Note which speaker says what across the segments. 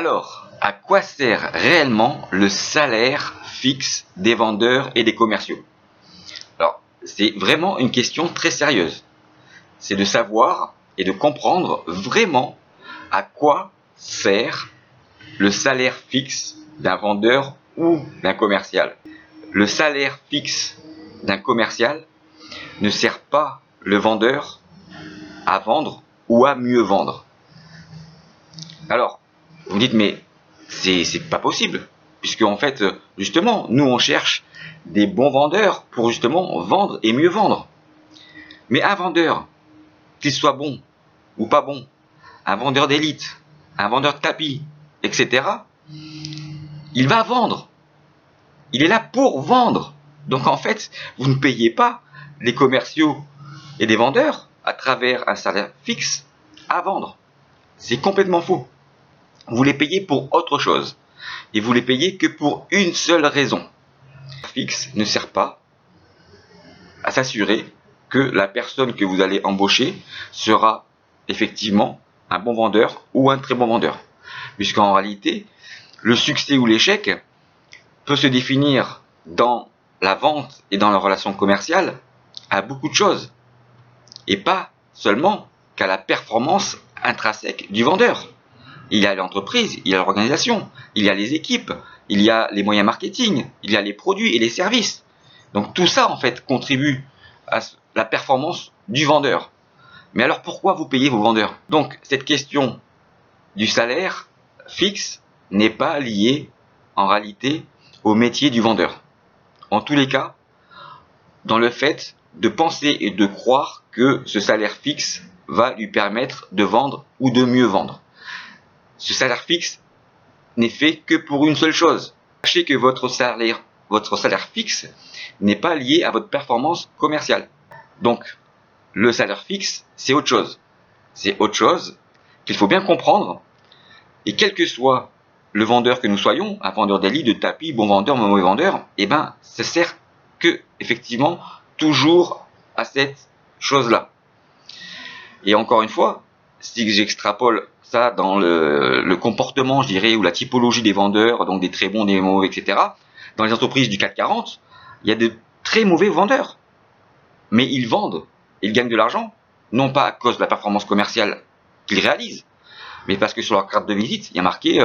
Speaker 1: Alors, à quoi sert réellement le salaire fixe des vendeurs et des commerciaux? Alors, c'est vraiment une question très sérieuse. C'est de savoir et de comprendre vraiment à quoi sert le salaire fixe d'un vendeur ou d'un commercial. Le salaire fixe d'un commercial ne sert pas le vendeur à vendre ou à mieux vendre. Alors, vous me dites, mais c'est pas possible, puisque en fait, justement, nous on cherche des bons vendeurs pour justement vendre et mieux vendre. Mais un vendeur, qu'il soit bon ou pas bon, un vendeur d'élite, un vendeur de tapis, etc., il va vendre. Il est là pour vendre. Donc en fait, vous ne payez pas les commerciaux et les vendeurs à travers un salaire fixe à vendre. C'est complètement faux. Vous les payez pour autre chose. Et vous les payez que pour une seule raison. Le fixe ne sert pas à s'assurer que la personne que vous allez embaucher sera effectivement un bon vendeur ou un très bon vendeur. Puisqu'en réalité, le succès ou l'échec peut se définir dans la vente et dans la relation commerciale à beaucoup de choses. Et pas seulement qu'à la performance intrinsèque du vendeur. Il y a l'entreprise, il y a l'organisation, il y a les équipes, il y a les moyens marketing, il y a les produits et les services. Donc tout ça en fait contribue à la performance du vendeur. Mais alors pourquoi vous payez vos vendeurs? Donc cette question du salaire fixe n'est pas liée en réalité au métier du vendeur. En tous les cas, dans le fait de penser et de croire que ce salaire fixe va lui permettre de vendre ou de mieux vendre. Ce salaire fixe n'est fait que pour une seule chose. Sachez que votre salaire fixe n'est pas lié à votre performance commerciale. Donc, le salaire fixe, c'est autre chose. C'est autre chose qu'il faut bien comprendre. Et quel que soit le vendeur que nous soyons, un vendeur d'élite, de tapis, bon vendeur, mauvais vendeur, eh ben, ça sert que, effectivement, toujours à cette chose-là. Et encore une fois, si j'extrapole ça dans le comportement, je dirais, ou la typologie des vendeurs, donc des très bons, des mauvais, etc., dans les entreprises du CAC 40, il y a de très mauvais vendeurs. Mais ils vendent, ils gagnent de l'argent, non pas à cause de la performance commerciale qu'ils réalisent, mais parce que sur leur carte de visite, il y a marqué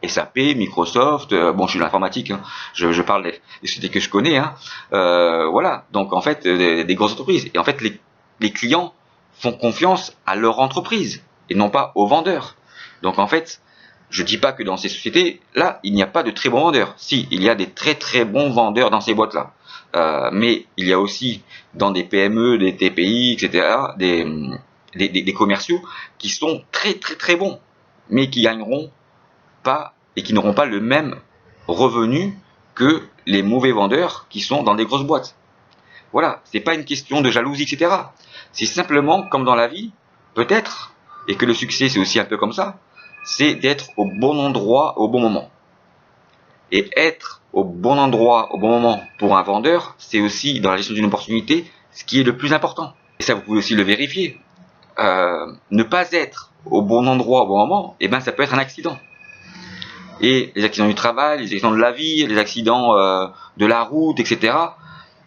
Speaker 1: SAP, Microsoft, bon je suis de l'informatique, hein, je parle des sociétés que je connais, hein, voilà, donc en fait des grosses entreprises. Et en fait les clients font confiance à leur entreprise et non pas aux vendeurs. Donc en fait, je dis pas que dans ces sociétés-là, il n'y a pas de très bons vendeurs. Si, il y a des très très bons vendeurs dans ces boîtes-là. Mais il y a aussi dans des PME, des TPI, etc., des commerciaux qui sont très très très bons, mais qui gagneront pas et qui n'auront pas le même revenu que les mauvais vendeurs qui sont dans des grosses boîtes. Voilà, c'est pas une question de jalousie, etc. C'est simplement comme dans la vie, peut-être, et que le succès c'est aussi un peu comme ça, c'est d'être au bon endroit au bon moment. Et être au bon endroit au bon moment pour un vendeur, c'est aussi dans la gestion d'une opportunité ce qui est le plus important. Et ça, vous pouvez aussi le vérifier. Ne pas être au bon endroit au bon moment, eh ben ça peut être un accident. Et les accidents du travail, les accidents de la vie, les accidents de la route, etc.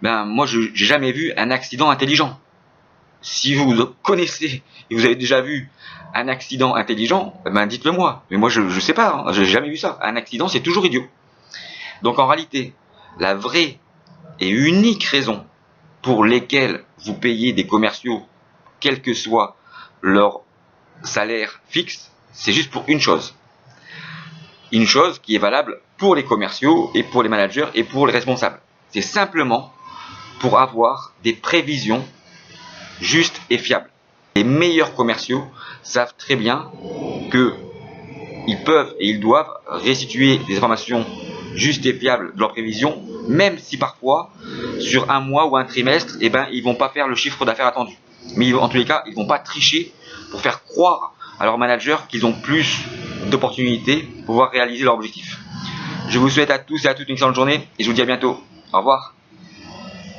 Speaker 1: Ben moi, j'ai jamais vu un accident intelligent. Si vous connaissez et vous avez déjà vu un accident intelligent, ben dites-le moi. Mais moi, je sais pas, hein, j'ai jamais vu ça. Un accident, c'est toujours idiot. Donc en réalité, la vraie et unique raison pour lesquelles vous payez des commerciaux, quel que soit leur salaire fixe, c'est juste pour une chose. Une chose qui est valable pour les commerciaux et pour les managers et pour les responsables. C'est simplement pour avoir des prévisions justes et fiables. Les meilleurs commerciaux savent très bien qu'ils peuvent et ils doivent restituer des informations justes et fiables de leurs prévisions, même si parfois, sur un mois ou un trimestre, eh ben, ils vont pas faire le chiffre d'affaires attendu. Mais en tous les cas, ils vont pas tricher pour faire croire à leurs managers qu'ils ont plus d'opportunités pour pouvoir réaliser leur objectif. Je vous souhaite à tous et à toutes une excellente journée et je vous dis à bientôt. Au revoir.